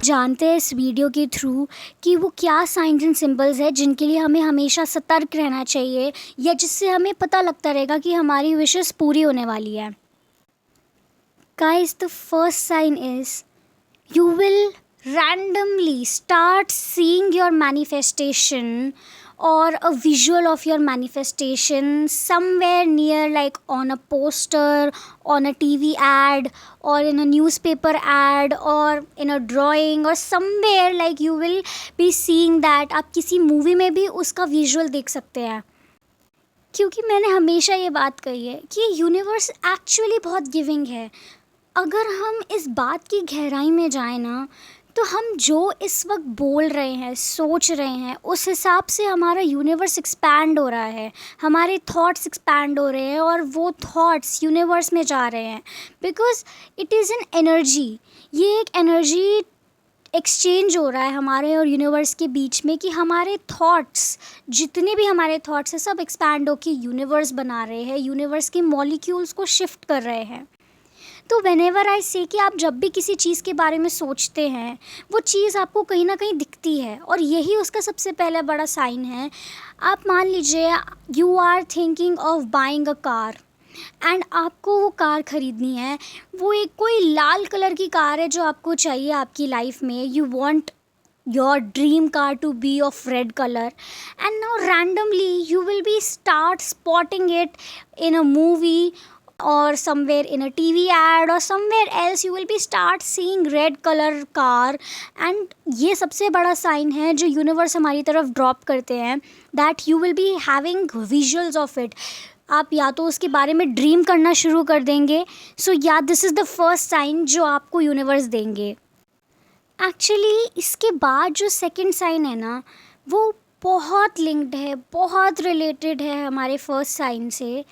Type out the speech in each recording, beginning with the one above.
जानते हैं इस वीडियो के थ्रू कि वो क्या साइंस एंड सिंबल्स है जिनके लिए हमें हमेशा सतर्क रहना चाहिए, या जिससे हमें पता लगता रहेगा कि हमारी विशेस पूरी होने वाली है। Guys, the first sign is you will randomly start seeing your manifestation or a visual of your manifestation somewhere near, like on a poster, on a TV ad, or in a newspaper ad, or in a drawing, or somewhere like you will be seeing that. आप किसी movie में भी उसका visual देख सकते हैं, क्योंकि मैंने हमेशा ये बात कही है कि यूनिवर्स एक्चुअली बहुत गिविंग है। अगर हम इस बात की गहराई में जाएं ना, तो हम जो इस वक्त बोल रहे हैं, सोच रहे हैं, उस हिसाब से हमारा यूनिवर्स एक्सपैंड हो रहा है, हमारे थॉट्स एक्सपैंड हो रहे हैं और वो थॉट्स यूनिवर्स में जा रहे हैं, because it is an energy. ये एक एनर्जी एक्सचेंज हो रहा है हमारे और यूनिवर्स के बीच में, कि हमारे थॉट्स, जितने भी हमारे थॉट्स हैं, सब एक्सपैंड होकर यूनिवर्स बना रहे हैं, यूनिवर्स के मॉलिक्यूल्स को शिफ्ट कर रहे हैं। तो व्हेनेवर आई से कि आप जब भी किसी चीज़ के बारे में सोचते हैं, वो चीज़ आपको कहीं ना कहीं दिखती है, और यही उसका सबसे पहला बड़ा साइन है। आप मान लीजिए you are thinking of buying a car, and आपको वो कार ख़रीदनी है। वो एक कोई लाल कलर की कार है जो आपको चाहिए आपकी लाइफ में। You want your dream car to be of red color, and now randomly you will be start spotting it in a movie or somewhere in a TV ad, or somewhere else you will be start seeing red color car, and ये सबसे बड़ा sign है जो universe हमारी तरफ drop करते हैं, that you will be having visuals of it। आप या तो उसके बारे में ड्रीम करना शुरू कर देंगे। So yeah this is the first sign जो आपको यूनिवर्स देंगे। एक्चुअली इसके बाद जो सेकंड साइन है ना, वो बहुत लिंक्ड है, बहुत रिलेटेड है हमारे फर्स्ट साइन से।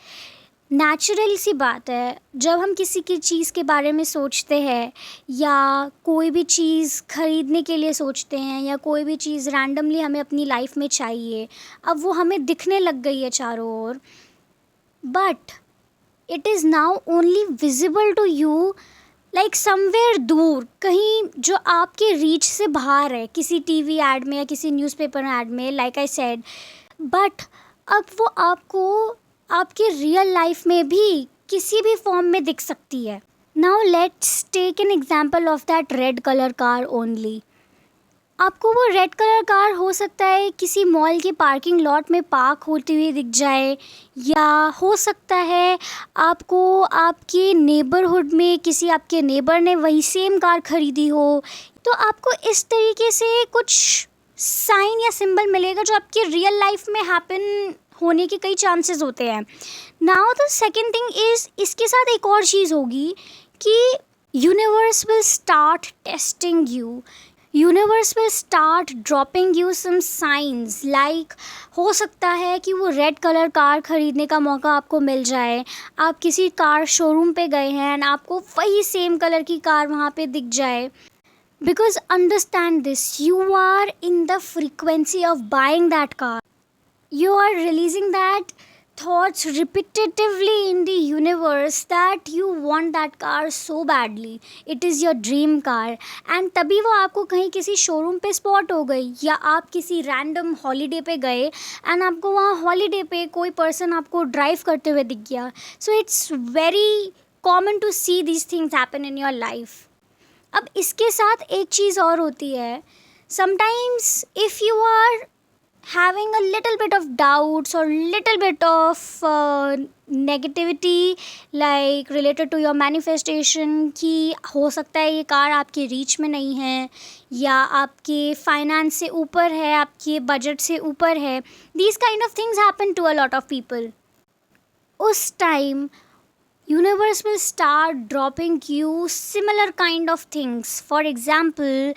नेचुरल सी बात है, जब हम किसी की चीज़ के बारे में सोचते हैं, या कोई भी चीज़ ख़रीदने के लिए सोचते हैं, या कोई भी चीज़ रैंडमली हमें अपनी लाइफ में चाहिए, अब वो हमें दिखने लग गई है चारों ओर, but it is now only visible to you, like somewhere दूर, कहीं जो आपके रीच से बाहर है, किसी टीवी ऐड में या किसी न्यूज़पेपर ऐड में, लाइक आई सेड। बट अब वो आपको आपके रियल लाइफ में भी किसी भी फॉर्म में दिख सकती है। Now let's take an example of that red colour car only. आपको वो रेड कलर कार हो सकता है किसी मॉल के पार्किंग लॉट में पार्क होती हुई दिख जाए, या हो सकता है आपको आपके नेबरहुड में किसी आपके नेबर ने वही सेम कार ख़रीदी हो। तो आपको इस तरीके से कुछ साइन या सिंबल मिलेगा जो आपके रियल लाइफ में हैपन होने के कई चांसेस होते हैं। Now the second thing is, इसके साथ एक और चीज़ होगी कि universe will start testing you. Universe will start dropping you some signs, like हो सकता है कि वो रेड कलर कार ख़रीदने का मौका आपको मिल जाए। आप किसी कार शोरूम पे गए हैं एंड आपको वही सेम कलर की कार वहाँ पे दिख जाए। Because understand this, you are in the frequency of buying that car, you are releasing that thoughts repetitively in the universe that you want that car so badly, it is your dream car, and तभी वो आपको कहीं किसी showroom पे spot हो गई, या आप किसी रैंडम हॉलीडे पे गए एंड आपको वहाँ हॉलीडे पे कोई पर्सन आपको ड्राइव करते हुए दिख गया। So it's very common to see these things happen in your life. अब इसके साथ एक चीज़ और होती है, sometimes if you are having a little bit of doubts or little bit of negativity like related to your manifestation, कि हो सकता है ये कार आपके रीच में नहीं है, या आपके फाइनेंस से ऊपर है, आपके बजट से ऊपर है, these kind of things happen to a lot of people। उस time universe will start dropping you similar kind of things। For example,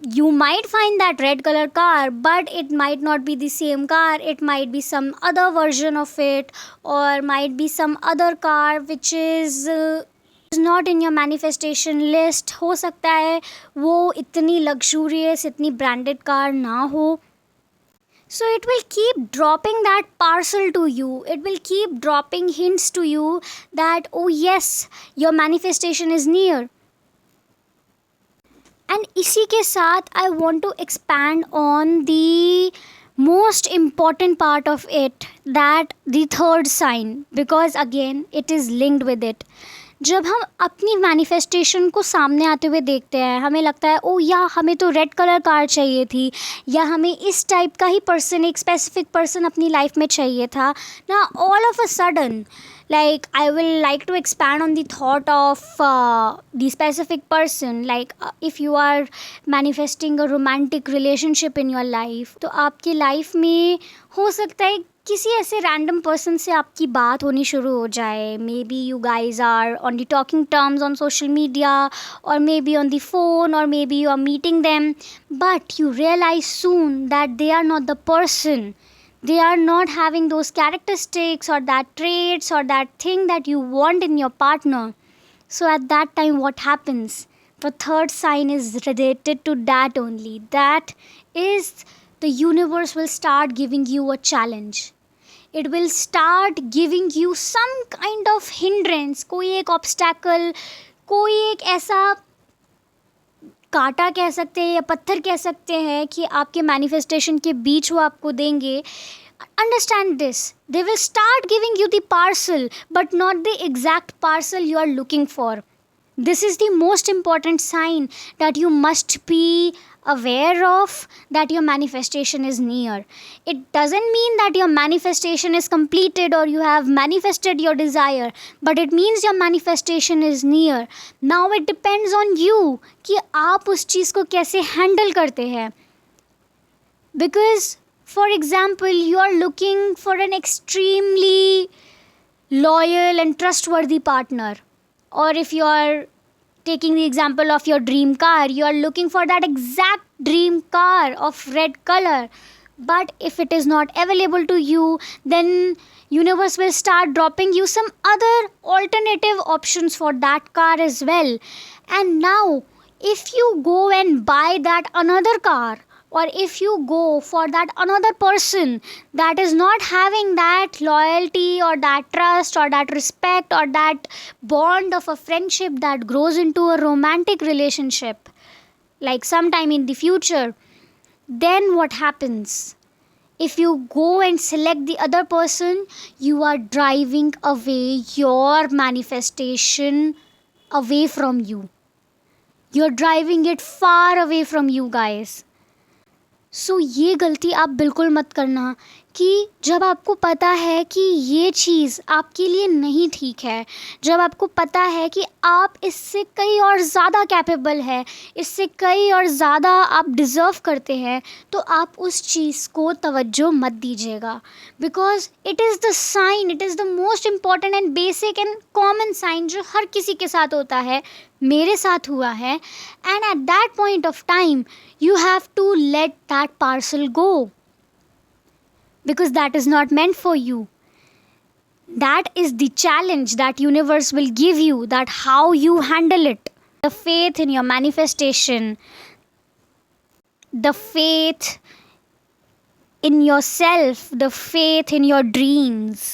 you might find that red color car, but it might not be the same car, it might be some other version of it, or might be some other car which is not in your manifestation list। हो सकता है वो इतनी luxurious, इतनी branded car ना हो। So it will keep dropping that parcel to you, it will keep dropping hints to you that oh yes, your manifestation is near। And इसी के साथ I want to expand on the most important part of it, that the third sign, because again it is linked with it. जब हम अपनी manifestation को सामने आते हुए देखते हैं, हमें लगता है ओ या हमें तो रेड कलर कार चाहिए थी, या हमें इस टाइप का ही पर्सन, एक स्पेसिफिक पर्सन अपनी लाइफ में चाहिए था ना, all of a sudden, like I will like to expand on the thought of the specific person, like if you are manifesting a romantic relationship in your life, तो आपकी life में हो सकता है किसी ऐसे रैंडम पर्सन से आपकी बात होनी शुरू हो जाए. Maybe you guys are on the talking terms on social media, और maybe on the phone, और maybe you are meeting them, but you realise soon that they are not the person. They are not having those characteristics or that traits or that thing that you want in your partner. So at that time, what happens? The third sign is related to that only. That is, the universe will start giving you a challenge. It will start giving you some kind of hindrance, कोई एक obstacle, कोई एक ऐसा कांटा कह सकते हैं या पत्थर कह सकते हैं कि आपके मैनिफेस्टेशन के बीच वो आपको देंगे. Understand this, they will start giving you the parcel but not the exact parcel you are looking for. This is the most important sign that you must be aware of, that your manifestation is near. It doesn't mean that your manifestation is completed or you have manifested your desire, but it means your manifestation is near. Now it depends on you कि आप उस चीज़ को कैसे handle करते हैं. Because for example, you are looking for an extremely loyal and trustworthy partner, or if you are taking the example of your dream car, you are looking for that exact dream car of red color. But if it is not available to you, then universe will start dropping you some other alternative options for that car as well. And now if you go and buy that another car, or if you go for that another person that is not having that loyalty or that trust or that respect or that bond of a friendship that grows into a romantic relationship, like sometime in the future, then what happens? If you go and select the other person, you are driving away your manifestation away from you. You're driving it far away from you, guys. सो ये गलती आप बिल्कुल मत करना कि जब आपको पता है कि ये चीज़ आपके लिए नहीं ठीक है, जब आपको पता है कि आप इससे कई और ज़्यादा कैपेबल है, इससे कई और ज़्यादा आप डिज़र्व करते हैं, तो आप उस चीज़ को तवज्जो मत दीजिएगा. Because it is the sign, it is the most important and basic and common sign जो हर किसी के साथ होता है, मेरे साथ हुआ है. And at that point of time you have to let that parcel go, because that is not meant for you. That is the challenge that universe will give you, that how you handle it. The faith in your manifestation, the faith in yourself, the faith in your dreams,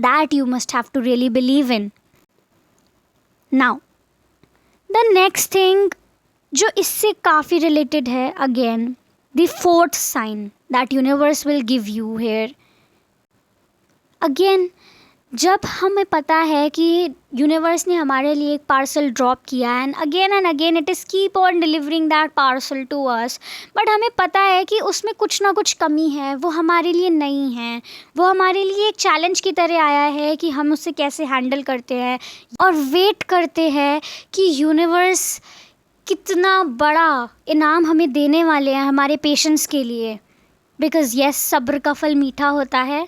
that you must have to really believe in. Now, the next thing जो इससे काफ़ी related है, again the fourth sign that universe will give you here. Again जब हमें पता है कि universe ने हमारे लिए एक पार्सल ड्रॉप किया and again it is keep on delivering that parcel to us, but हमें पता है कि उसमें कुछ ना कुछ कमी है, वो हमारे लिए नहीं है, वो हमारे लिए एक चैलेंज की तरह आया है कि हम उसे कैसे हैंडल करते हैं, और वेट करते हैं कि यूनिवर्स कितना बड़ा इनाम हमें देने वाले हैं हमारे पेशेंस के लिए. बिकॉज़ येस, सब्र का फल मीठा होता है.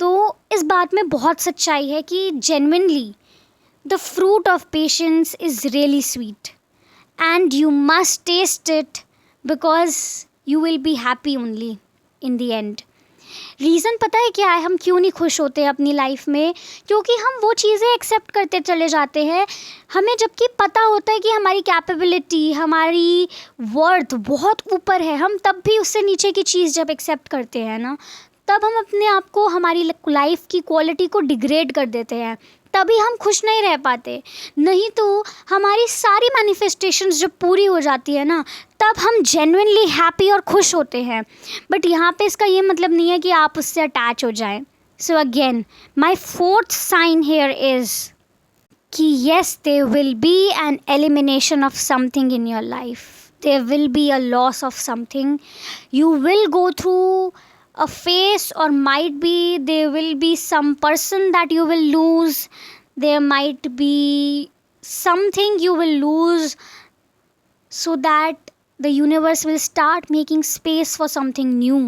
तो इस बात में बहुत सच्चाई है कि genuinely the fruit of patience is really sweet and you must taste it, because you will be happy only in the end. Reason पता है क्या है हम क्यों नहीं खुश होते अपनी लाइफ में? क्योंकि हम वो चीज़ें एक्सेप्ट करते चले जाते हैं, हमें जबकि पता होता है कि हमारी कैपेबिलिटी, हमारी वर्थ बहुत ऊपर है, हम तब भी उससे नीचे की चीज़ जब एक्सेप्ट करते हैं ना, तब हम अपने आप को, हमारी लाइफ की क्वालिटी को डिग्रेड कर देते हैं. तभी हम खुश नहीं रह पाते। नहीं तो हमारी सारी मैनिफेस्टेशंस जब पूरी हो जाती है ना, तब हम जेन्युइनली हैप्पी और खुश होते हैं। बट यहाँ पे इसका ये मतलब नहीं है कि आप उससे अटैच हो जाएं। So again my fourth sign here is कि yes, there will be an elimination of something in your life. There will be a loss of something. You will go through a phase, or might be there will be some person that you will lose. There might be something you will lose, so that the universe will start making space for something new.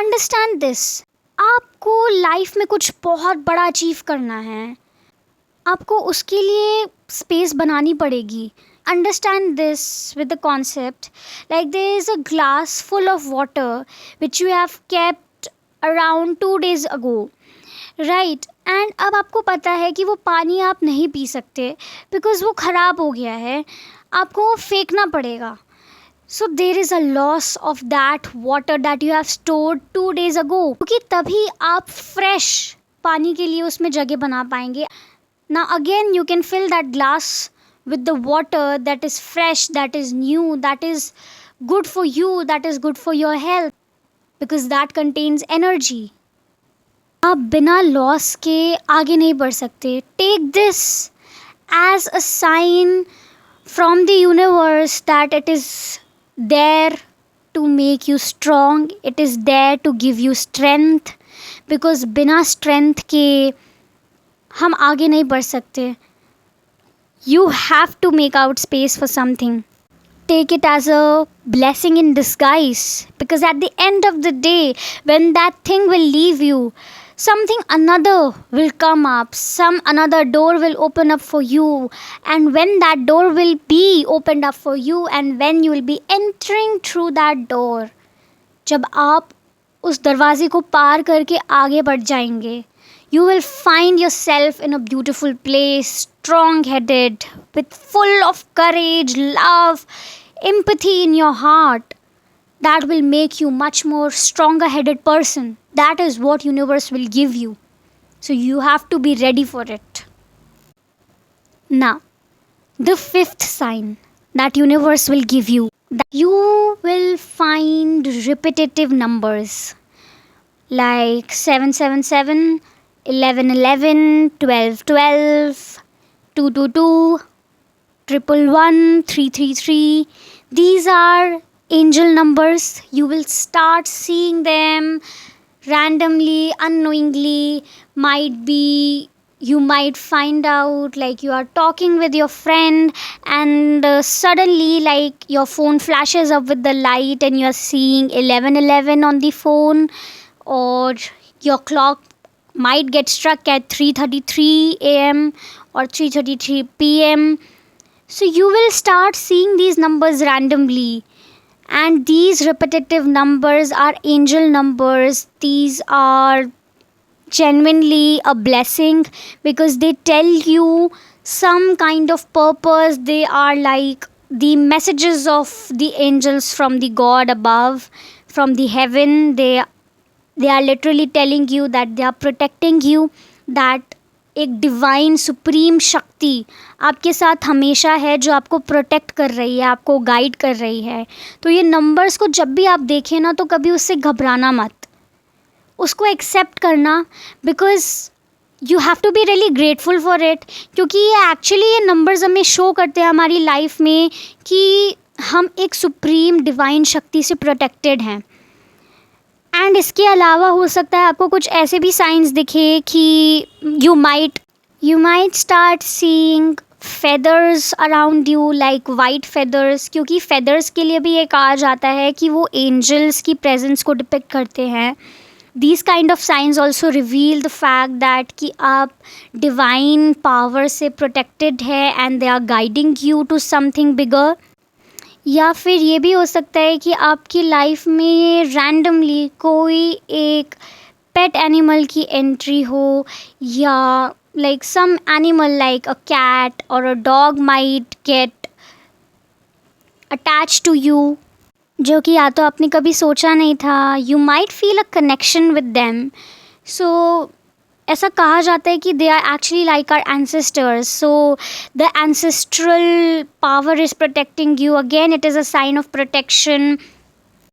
Understand this. आपको life में कुछ बहुत बड़ा achieve करना है, आपको उसके लिए स्पेस बनानी पड़ेगी. Understand this with the concept like there is a glass full of water which you have kept around 2 days ago, right. And अब आपको पता है कि वो पानी आप नहीं पी सकते बिकॉज वो ख़राब हो गया है, आपको वो फेंकना पड़ेगा. So there is a loss of that water that you have stored 2 days ago, क्योंकि तभी आप फ्रेश पानी के लिए उसमें जगह बना पाएंगे. Now again you can fill that glass with the water that is fresh, that is new, that is good for you, that is good for your health, because that contains energy. आप बिना loss के आगे नहीं बढ़ सकते. Take this as a sign from the universe that it is there to make you strong, it is there to give you strength, because बिना strength के हम आगे नहीं बढ़ सकते. You have to make out space for something. Take it as a blessing in disguise, because at the end of the day when that thing will leave you, something another will come up, some another door will open up for you, and when that door will be opened up for you, and when you will be entering through that door, जब आप उस दरवाजे को पार करके आगे बढ़ जाएंगे, you will find yourself in a beautiful place, strong-headed, with full of courage, love, empathy in your heart. That will make you much more stronger-headed person. That is what universe will give you. So you have to be ready for it. Now, the fifth sign that universe will give you, that you will find repetitive numbers like 777, 1111, 1212, 222, 111, 333. These are angel numbers. You will start seeing them randomly, unknowingly. Might be you might find out like you are talking with your friend, and suddenly like your phone flashes up with the light and you are seeing 1111 on the phone, or your clock might get struck at 3:33 a.m. or 3:33 p.m. So you will start seeing these numbers randomly, and these repetitive numbers are angel numbers. These are genuinely a blessing because they tell you some kind of purpose. They are like the messages of the angels from the God above, from the heaven. They are literally telling you that they are protecting you, that एक divine supreme शक्ति आपके साथ हमेशा है जो आपको protect कर रही है, आपको गाइड कर रही है. तो ये नंबर्स को जब भी आप देखें ना, तो कभी उससे घबराना मत, उसको एक्सेप्ट करना, because you have to be really grateful for it. क्योंकि ये एक्चुअली ये नंबर्स हमें शो करते हैं हमारी लाइफ में कि हम एक सुप्रीम डिवाइन शक्ति से प्रोटेक्टेड हैं. एंड इसके अलावा हो सकता है आपको कुछ ऐसे भी साइंस दिखे कि you might start seeing feathers around you, like white feathers, क्योंकि फेदर्स के लिए भी ये कहा जाता है कि वो एंजल्स की प्रेजेंस को डिपिक्ट करते हैं. These kind of signs also reveal the fact that कि आप divine power से protected है and they are guiding you to something bigger. या फिर ये भी हो सकता है कि आपकी लाइफ में रैंडमली कोई एक पेट एनिमल की एंट्री हो, या like some animal like a cat or a dog might get attached to you, जो कि या तो आपने कभी सोचा नहीं था. You might feel a connection with them. So ऐसा कहा जाता है कि they are actually like our ancestors, so the ancestral power is protecting you. Again it is a sign of protection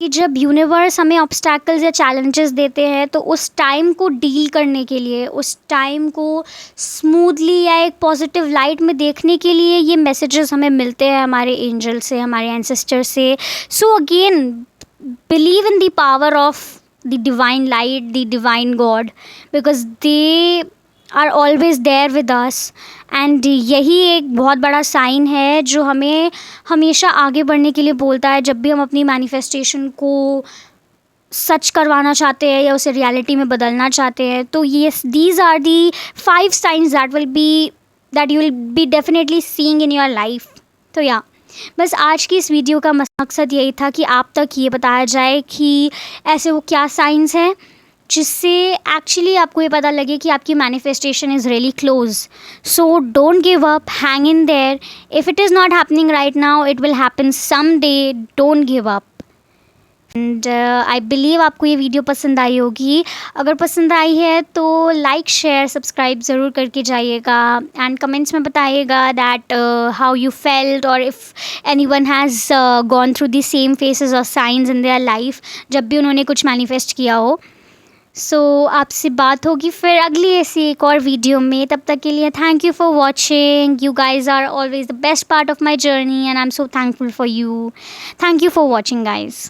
कि जब यूनिवर्स हमें ऑब्स्टैकल्स या चैलेंजेस देते हैं तो उस टाइम को डील करने के लिए, उस टाइम को स्मूथली या एक पॉजिटिव लाइट में देखने के लिए ये मैसेजेस हमें मिलते हैं हमारे एंजल से, हमारे एंसेस्टर से। So again believe in the power of the divine light, the divine God, because they are always there with us, and यही एक बहुत बड़ा साइन है जो हमें हमेशा आगे बढ़ने के लिए बोलता है जब भी हम अपनी मैनिफेस्टेशन को सच करवाना चाहते हैं या उसे रियलिटी में बदलना चाहते हैं। तो ये these are the 5 signs that you will be definitely seeing in your life. तो या बस आज की इस वीडियो का मकसद यही था कि आप तक ये बताया जाए कि ऐसे वो क्या साइंस हैं जिससे एक्चुअली आपको ये पता लगे कि आपकी manifestation is really close. So don't give up, hang in there. If it is not happening right now, it will happen some day. Don't give up. And I believe आपको ये वीडियो पसंद आई होगी। अगर पसंद आई है तो लाइक शेयर सब्सक्राइब ज़रूर करके जाइएगा, एंड कमेंट्स में बताइएगा दैट हाउ यू फेल्ट, और if any one has gone through the same faces और साइंस इन देयर लाइफ जब भी उन्होंने कुछ मैनिफेस्ट किया हो। सो आपसे बात होगी फिर अगली ऐसी एक और वीडियो में। तब तक के लिए thank you for watching. You guys are always the best part of my journey, and I am so thankful for you. Thank you for watching guys.